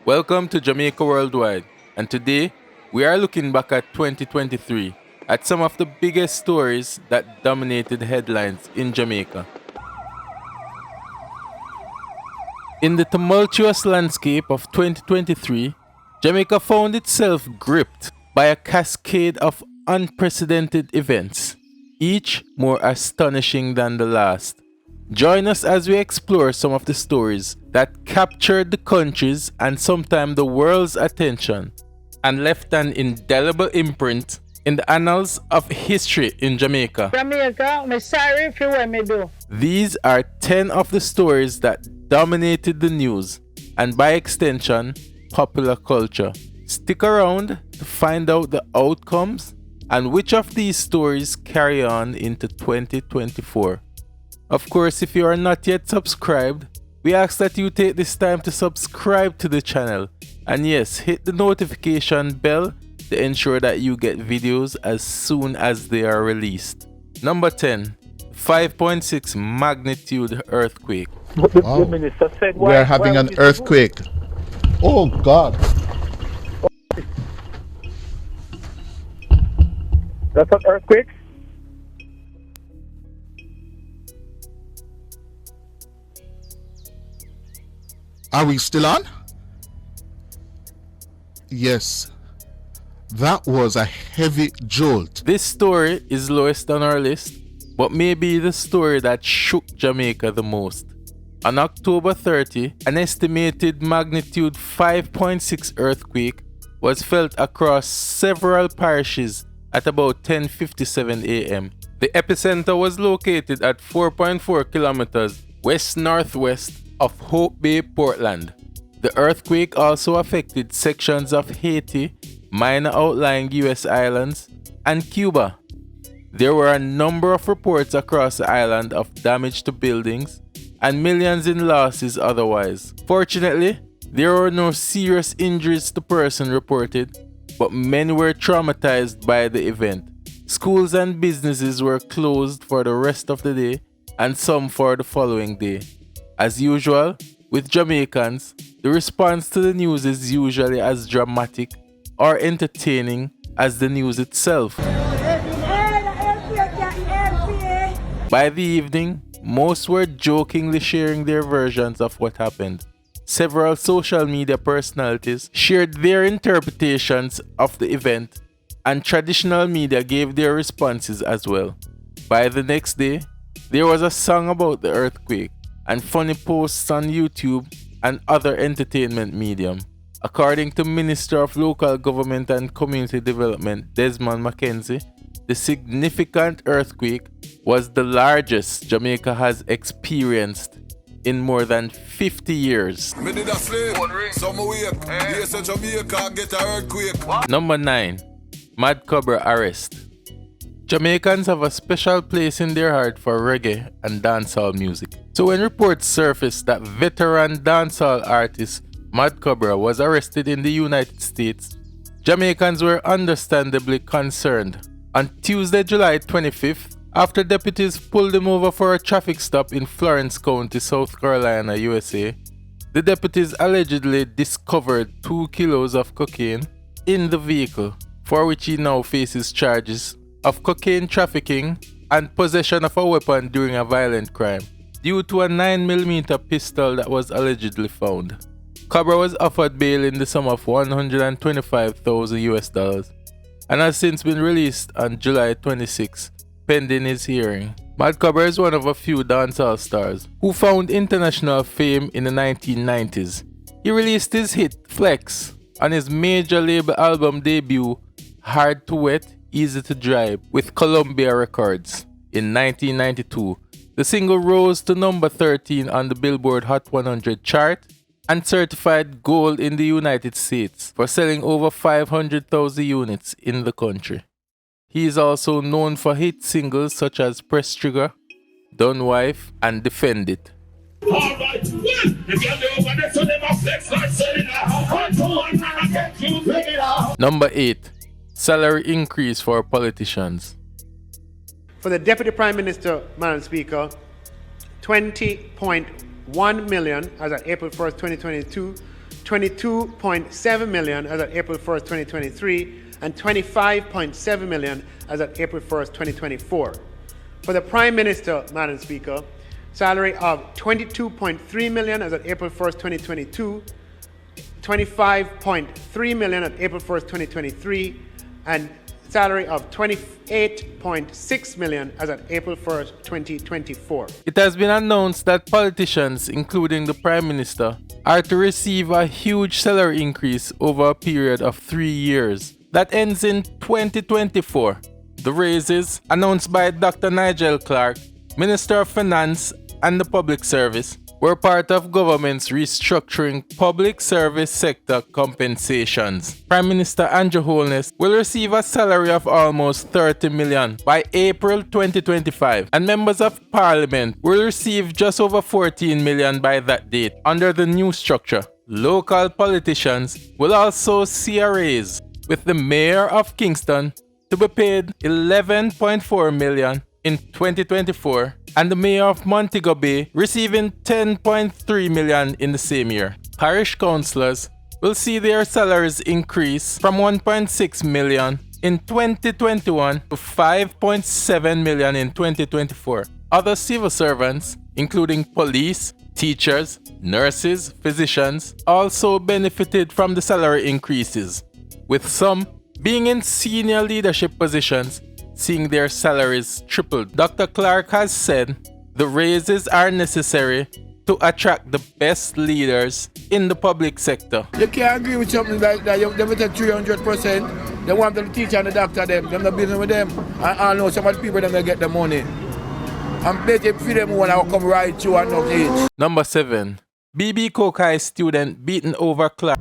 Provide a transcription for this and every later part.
Welcome to Jamaica Worldwide, and today we are looking back at 2023 at some of the biggest stories that dominated headlines in Jamaica. In the tumultuous landscape of 2023, Jamaica found itself gripped by a cascade of unprecedented events, each more astonishing than the last. Join us as we explore some of the stories that captured the country's and sometimes the world's attention and left an indelible imprint in the annals of history in Jamaica. Jamaica, I'm sorry for what me do. These are 10 of the stories that dominated the news and by extension, popular culture. Stick around to find out the outcomes and which of these stories carry on into 2024. Of course, if you are not yet subscribed, we ask that you take this time to subscribe to the channel. And yes, hit the notification bell to ensure that you get videos as soon as they are released. Number 10. 5.6 magnitude earthquake. Wow. The minister said, We are having an earthquake. Oh God. That's an earthquake? Are we still on? Yes. That was a heavy jolt. This story is lowest on our list, but may be the story that shook Jamaica the most. On October 30, an estimated magnitude 5.6 earthquake was felt across several parishes at about 10:57 a.m. The epicenter was located at 4.4 kilometers west-northwest of Hope Bay, Portland. The earthquake also affected sections of Haiti, minor outlying US islands, and Cuba. There were a number of reports across the island of damage to buildings and millions in losses otherwise. Fortunately, there were no serious injuries to person reported, but many were traumatized by the event. Schools and businesses were closed for the rest of the day and some for the following day. As usual, with Jamaicans, the response to the news is usually as dramatic or entertaining as the news itself. By the evening, most were jokingly sharing their versions of what happened. Several social media personalities shared their interpretations of the event, and traditional media gave their responses as well. By the next day, there was a song about the earthquake and funny posts on YouTube and other entertainment medium. According to Minister of Local Government and Community Development Desmond Mackenzie, the significant earthquake was the largest Jamaica has experienced in more than 50 years. Number 9. Mad Cobra Arrest. Jamaicans have a special place in their heart for reggae and dancehall music. So when reports surfaced that veteran dancehall artist Mad Cobra was arrested in the United States, Jamaicans were understandably concerned. On Tuesday, July 25th, after deputies pulled him over for a traffic stop in Florence County, South Carolina, USA, the deputies allegedly discovered 2 kilos of cocaine in the vehicle, for which he now faces charges of cocaine trafficking and possession of a weapon during a violent crime, due to a 9mm pistol that was allegedly found. Cobra was offered bail in the sum of $125,000 and has since been released on July 26, pending his hearing. Mad Cobra is one of a few dancehall stars who found international fame in the 1990s. He released his hit Flex on his major label album debut Hard to Wet, Easy to Drive with Columbia Records. In 1992, the single rose to number 13 on the Billboard Hot 100 chart and certified gold in the United States for selling over 500,000 units in the country. He is also known for hit singles such as Press Trigger, Done Wife, and Defend It. Number 8. Salary increase for politicians. For the Deputy Prime Minister, Madam Speaker, 20.1 million as of April 1st, 2022 22.7 million as at April 1st, 2023, and 25.7 million as at April 1st, 2024. For the Prime Minister, Madam Speaker, salary of 22.3 million as at April 1st, 2022, 25.3 million at April 1st, 2023, and salary of 28.6 million as at April 1st, 2024. It has been announced that politicians, including the Prime Minister, are to receive a huge salary increase over a period of 3 years that ends in 2024. The raises, announced by Dr. Nigel Clark, Minister of Finance and the Public Service, were part of government's restructuring public service sector compensations. Prime Minister Andrew Holness will receive a salary of almost 30 million by April 2025, and members of Parliament will receive just over 14 million by that date. Under the new structure, local politicians will also see a raise, with the Mayor of Kingston to be paid 11.4 million in 2024, and the Mayor of Montego Bay receiving 10.3 million in the same year. Parish councillors will see their salaries increase from 1.6 million in 2021 to 5.7 million in 2024. Other civil servants, including police, teachers, nurses, physicians, also benefited from the salary increases, with some being in senior leadership positions seeing their salaries tripled. Dr. Clark has said the raises are necessary to attract the best leaders in the public sector. You can't agree with something like that. They will take 300%. They want the teacher and the doctor, them not business with them. I know some of the people that get the money. And better feed them when I come right to and not age. Number 7. BB Coke High student beaten over class.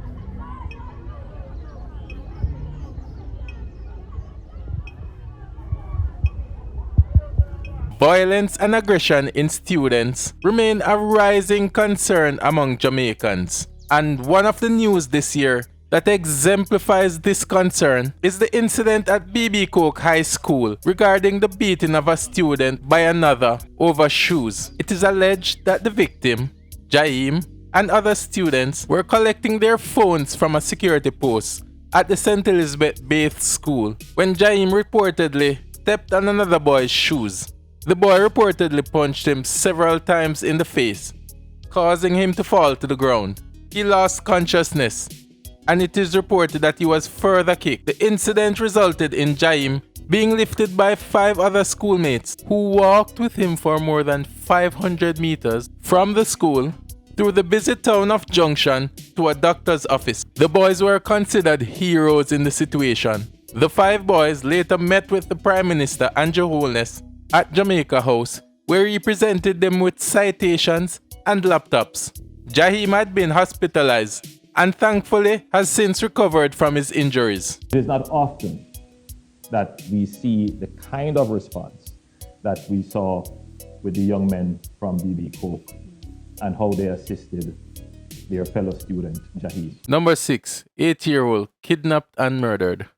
Violence and aggression in students remain a rising concern among Jamaicans. And one of the news this year that exemplifies this concern is the incident at BB Coke High School regarding the beating of a student by another over shoes. It is alleged that the victim, Jaim, and other students were collecting their phones from a security post at the St. Elizabeth Bath School when Jaim reportedly stepped on another boy's shoes. The boy reportedly punched him several times in the face, causing him to fall to the ground. He lost consciousness, and it is reported that he was further kicked. The incident resulted in Jaim being lifted by 5 other schoolmates who walked with him for more than 500 meters from the school through the busy town of Junction to a doctor's office. The boys were considered heroes in the situation. The 5 boys later met with the Prime Minister Andrew Holness at Jamaica House, where he presented them with citations and laptops. Jaim had been hospitalized and thankfully has since recovered from his injuries. It is not often that we see the kind of response that we saw with the young men from BB Coke and how they assisted their fellow student, Jaim. Number 6. 8-year-old kidnapped and murdered.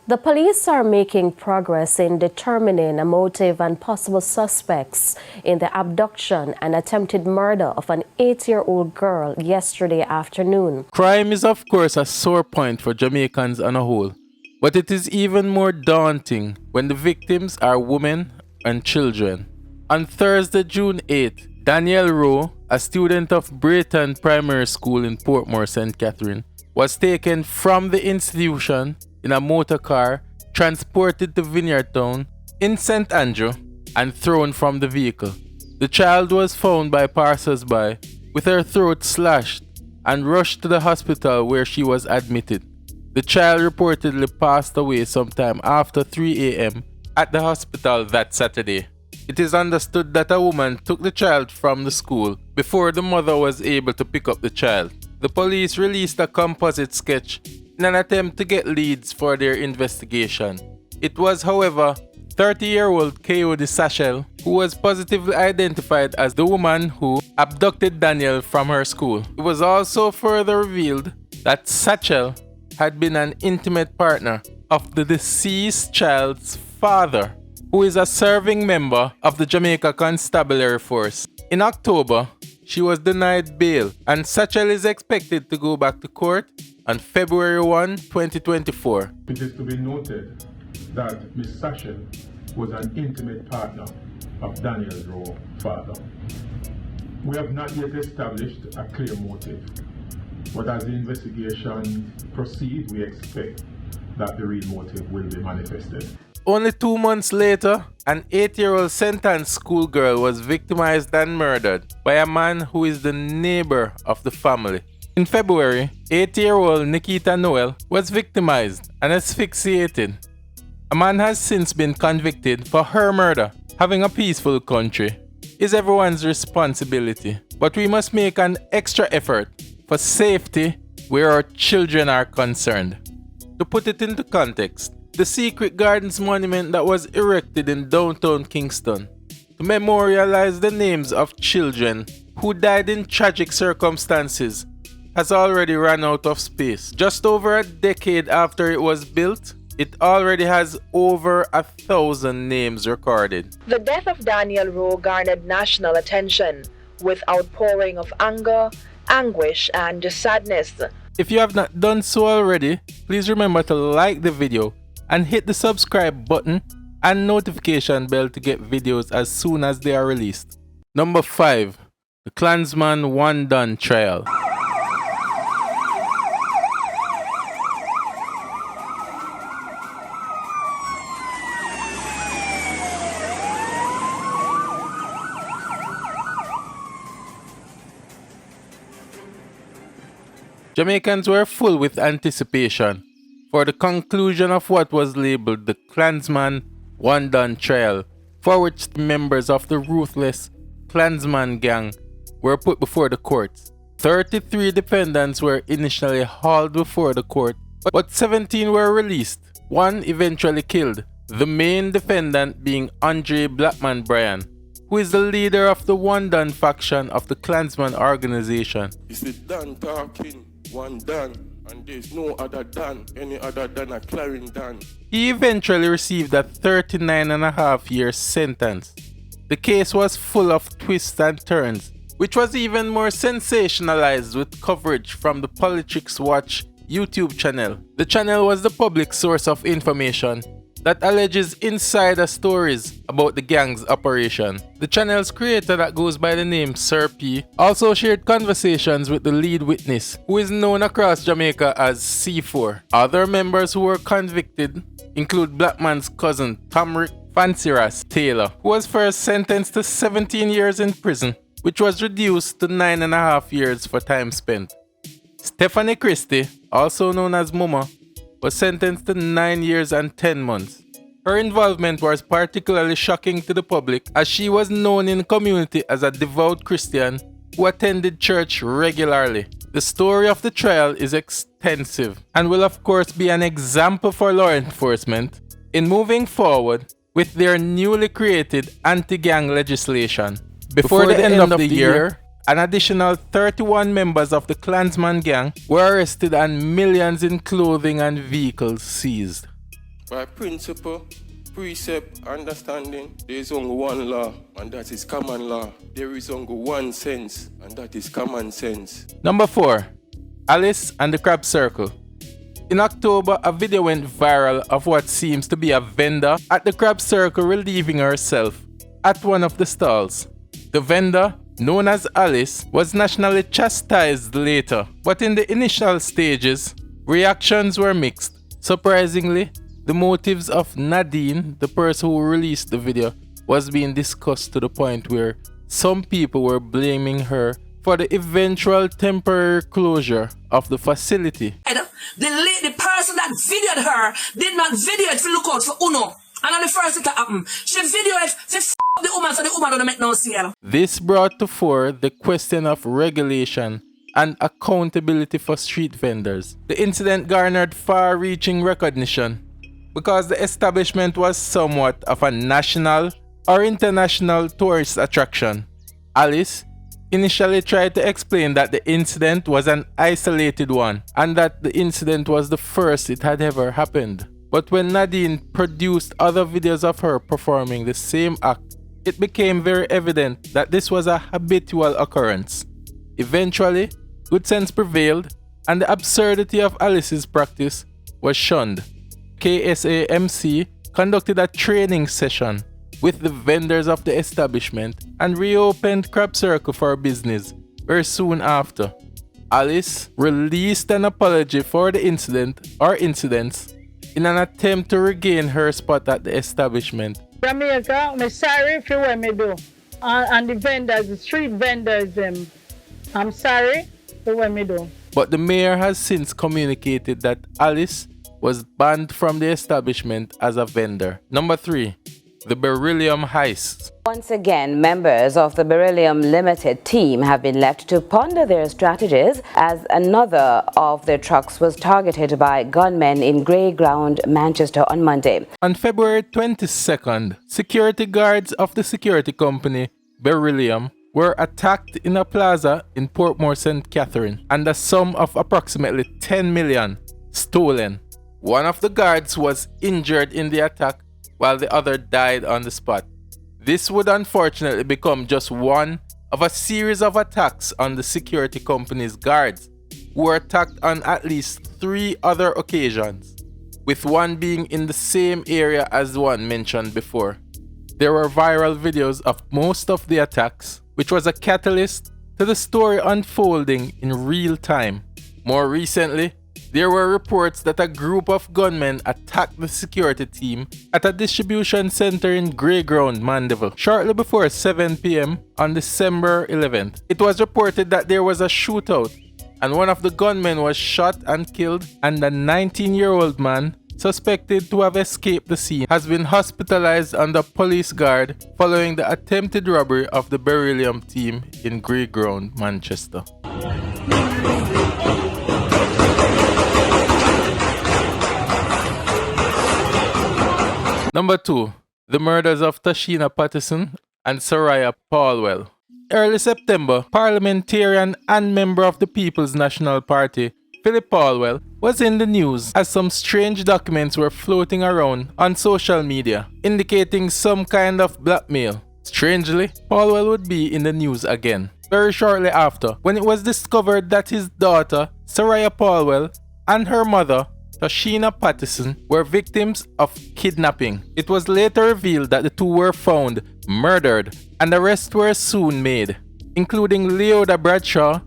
The police are making progress in determining a motive and possible suspects in the abduction and attempted murder of an 8-year-old girl yesterday afternoon. Crime is of course a sore point for Jamaicans on a whole, but it is even more daunting when the victims are women and children. On Thursday, June 8, Danielle Rowe, a student of Brayton Primary School in Portmore, St. Catherine, was taken from the institution in a motor car, transported to Vineyard Town in St. Andrew, and thrown from the vehicle. The child was found by passers-by with her throat slashed and rushed to the hospital where she was admitted. The child reportedly passed away sometime after 3 a.m. at the hospital that Saturday. It is understood that a woman took the child from the school before the mother was able to pick up the child. The police released a composite sketch in an attempt to get leads for their investigation. It was, however, 30-year-old Coyote Sachel who was positively identified as the woman who abducted Danielle from her school. It was also further revealed that Sachel had been an intimate partner of the deceased child's father, who is a serving member of the Jamaica Constabulary Force. In October, she was denied bail, and Satchel is expected to go back to court on February 1, 2024. It is to be noted that Ms. Satchel was an intimate partner of Daniel Rowe's father. We have not yet established a clear motive, but as the investigation proceeds, we expect that the real motive will be manifested. Only 2 months later, an 8-year-old sentenced schoolgirl was victimized and murdered by a man who is the neighbor of the family. In February, 8-year-old Nikita Noel was victimized and asphyxiated. A man has since been convicted for her murder. Having a peaceful country is everyone's responsibility, but we must make an extra effort for safety where our children are concerned. To put it into context, the Secret Gardens monument that was erected in downtown Kingston to memorialize the names of children who died in tragic circumstances has already run out of space. Just over a decade after it was built, it already has over 1,000 names recorded. The death of Daniel Rowe garnered national attention with outpouring of anger, anguish, and sadness. If you have not done so already, please remember to like the video and hit the subscribe button and notification bell to get videos as soon as they are released. Number 5. The Clansman Trial. Jamaicans were full with anticipation for the conclusion of what was labeled the Clansman Trial, for which the members of the ruthless Clansman gang were put before the courts. 33 defendants were initially hauled before the court, but 17 were released, one eventually killed, the main defendant being Andre Blackman Bryan, who is the leader of the One Done faction of the Clansman organization. Is it done talking? One done, and there's no other done, any other than a Clarin done. He eventually received a 39.5-year sentence. The case was full of twists and turns, which was even more sensationalized with coverage from the Politics Watch YouTube channel. The channel was the public source of information that alleges insider stories about the gang's operation. The channel's creator, that goes by the name Sir P, also shared conversations with the lead witness, who is known across Jamaica as C4. Other members who were convicted include Blackman's cousin Tamrick Fancyras Taylor, who was first sentenced to 17 years in prison, which was reduced to 9.5 years for time spent. Stephanie Christie, also known as Muma, was sentenced to 9 years and 10 months. Her involvement was particularly shocking to the public, as she was known in the community as a devout Christian who attended church regularly. The story of the trial is extensive and will of course be an example for law enforcement in moving forward with their newly created anti-gang legislation. Before the end of the year, an additional 31 members of the Clansman gang were arrested and millions in clothing and vehicles seized. By principle, precept, understanding, there is only one law, and that is common law. There is only one sense, and that is common sense. Number 4. Alice and the Crab Circle. In October, a video went viral of what seems to be a vendor at the Crab Circle relieving herself at one of the stalls. The vendor, known as Alice, was nationally chastised later, but in the initial stages, reactions were mixed. Surprisingly, the motives of Nadine, the person who released the video, was being discussed to the point where some people were blaming her for the eventual temporary closure of the facility. The person that videoed her did not video it to look out for Uno. And on the first thing that happened, she videoed it to f*** the woman so the woman don't make no sale. This brought to fore the question of regulation and accountability for street vendors. The incident garnered far-reaching recognition because the establishment was somewhat of a national or international tourist attraction. Alice initially tried to explain that the incident was an isolated one and that the incident was the first it had ever happened. But when Nadine produced other videos of her performing the same act it became very evident that this was a habitual occurrence. Eventually, good sense prevailed and the absurdity of Alice's practice was shunned. KSAMC conducted a training session with the vendors of the establishment and reopened Crab Circle for business very soon after. Alice released an apology for the incident or incidents in an attempt to regain her spot at the establishment. Jamaica, I'm sorry for what me do. And the vendors, the street vendors, I'm sorry for what me do. But the mayor has since communicated that Alice was banned from the establishment as a vendor. Number 3. The Burum Heist. Once again, members of the Burum Limited team have been left to ponder their strategies as another of their trucks was targeted by gunmen in Grey Ground, Manchester on Monday. On February 22nd, security guards of the security company Burum were attacked in a plaza in Portmore, St. Catherine, and a sum of approximately 10 million stolen. One of the guards was injured in the attack while the other died on the spot. This would unfortunately become just one of a series of attacks on the security company's guards, who were attacked on at least 3 other occasions, with one being in the same area as the one mentioned before. There were viral videos of most of the attacks, which was a catalyst to the story unfolding in real time. More recently, there were reports that a group of gunmen attacked the security team at a distribution center in Grey Ground, Mandeville, shortly before 7 p.m. on December 11th. It was reported that there was a shootout and one of the gunmen was shot and killed, and a 19-year-old man suspected to have escaped the scene has been hospitalized under police guard following the attempted robbery of the Burum team in Grey Ground, Manchester. Number 2. The murders of Taisha Patterson and Soraya Paulwell. Early September, parliamentarian and member of the People's National Party, Philip Paulwell, was in the news as some strange documents were floating around on social media, indicating some kind of blackmail. Strangely, Paulwell would be in the news again very shortly after, when it was discovered that his daughter, Soraya Paulwell, and her mother, Taisha Patterson, were victims of kidnapping. It was later revealed that the two were found murdered, and arrests were soon made, including Leoda Bradshaw,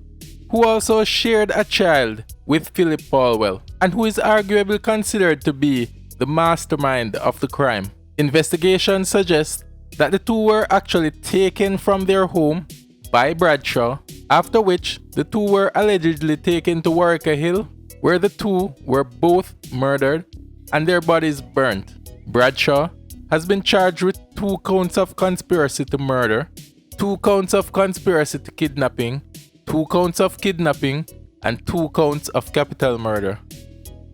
who also shared a child with Philip Paulwell, and who is arguably considered to be the mastermind of the crime. Investigations suggest that the two were actually taken from their home by Bradshaw, after which the two were allegedly taken to Warwick Hill, where the two were both murdered and their bodies burnt. Bradshaw has been charged with 2 counts of conspiracy to murder, 2 counts of conspiracy to kidnapping, 2 counts of kidnapping, and 2 counts of capital murder.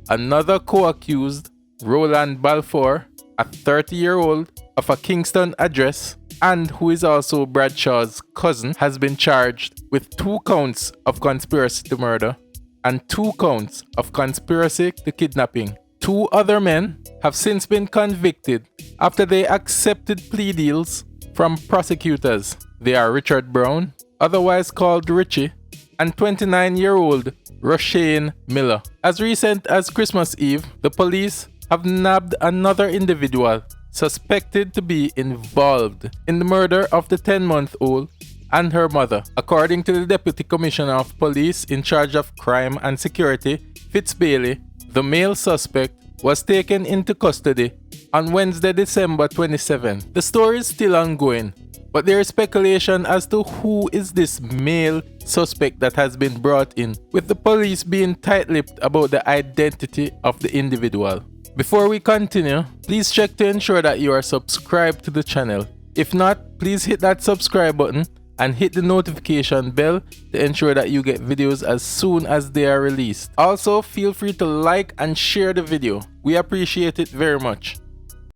Another co-accused, Roland Balfour, a 30-year-old of a Kingston address, and who is also Bradshaw's cousin, has been charged with 2 counts of conspiracy to murder and 2 counts of conspiracy to kidnapping. 2 other men have since been convicted after they accepted plea deals from prosecutors. They are Richard Brown, otherwise called Richie, and 29-year-old Roshane Miller. As recent as Christmas Eve, the police have nabbed another individual suspected to be involved in the murder of the 10-month-old and her mother. According to the Deputy Commissioner of Police in charge of crime and security, Fitz Bailey, the male suspect was taken into custody on Wednesday, December 27th. The story is still ongoing, but there is speculation as to who is this male suspect that has been brought in, with the police being tight-lipped about the identity of the individual. Before we continue, please check to ensure that you are subscribed to the channel. If not, please hit that subscribe button and hit the notification bell to ensure that you get videos as soon as they are released. Also, feel free to like and share the video. We appreciate it very much.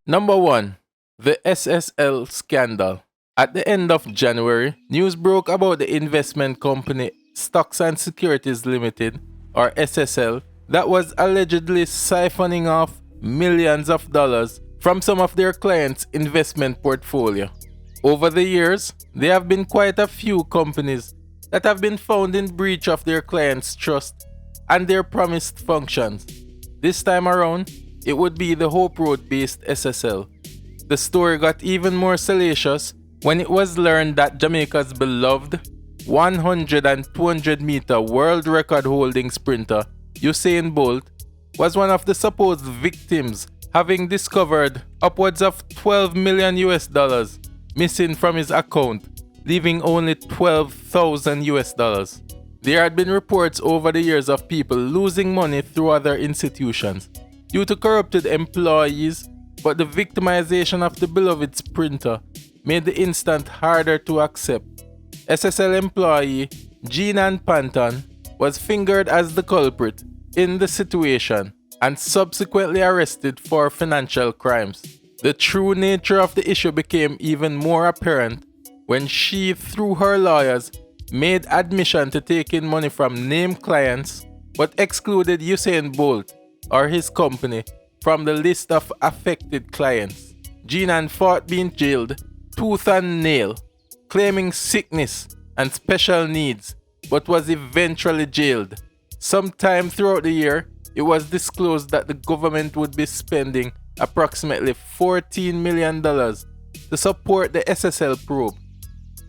Number 1. The SSL Scandal. At the end of January, news broke about the investment company Stocks and Securities Limited, or SSL, that was allegedly siphoning off millions of dollars from some of their clients' investment portfolio. Over the years, there have been quite a few companies that have been found in breach of their clients' trust and their promised functions. This time around, it would be the Hope Road-based SSL. The story got even more salacious when it was learned that Jamaica's beloved 100 and 200 meter world record holding sprinter Usain Bolt was one of the supposed victims, having discovered upwards of $12 million missing from his account, leaving only $12,000. There had been reports over the years of people losing money through other institutions due to corrupted employees, but the victimization of the beloved sprinter made the incident harder to accept. SSL employee Jean Panton was fingered as the culprit in the situation and subsequently arrested for financial crimes. The true nature of the issue became even more apparent when she, through her lawyers, made admission to taking money from named clients but excluded Usain Bolt or his company from the list of affected clients. Jean fought being jailed tooth and nail, claiming sickness and special needs, but was eventually jailed. Sometime throughout the year, it was disclosed that the government would be spending approximately $14 million to support the SSL probe.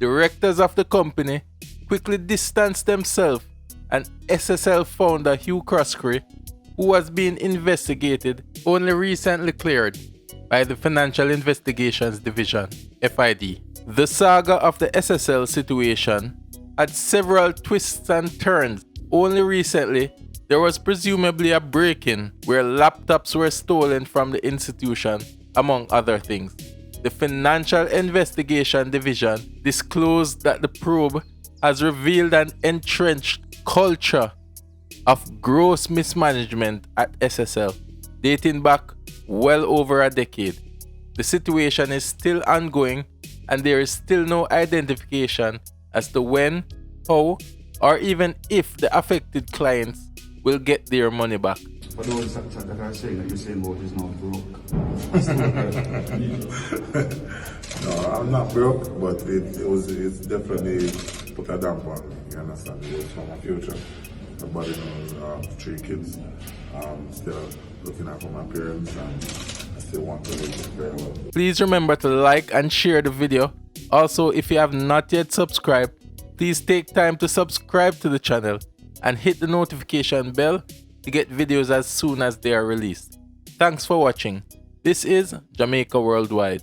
Directors of the company quickly distanced themselves, and SSL founder Hugh Croskery, who was being investigated, only recently cleared by the Financial Investigations Division, FID. The saga of the SSL situation had several twists and turns. Only recently, there was presumably a break-in where laptops were stolen from the institution, among other things. The Financial Investigation Division disclosed that the probe has revealed an entrenched culture of gross mismanagement at SSL, dating back well over a decade. The situation is still ongoing, and there is still no identification as to when, how, or even if the affected clients will get their money back. For those that are saying that Usain Bolt is not broke. No, I'm not broke, but it's definitely put a damp on me, you understand? It was for my future. Nobody knows, 3 kids, still looking out for my parents, and I still want to live very well. Please remember to like and share the video. Also, if you have not yet subscribed, please take time to subscribe to the channel and hit the notification bell to get videos as soon as they are released. Thanks for watching. This is Jamaica Worldwide.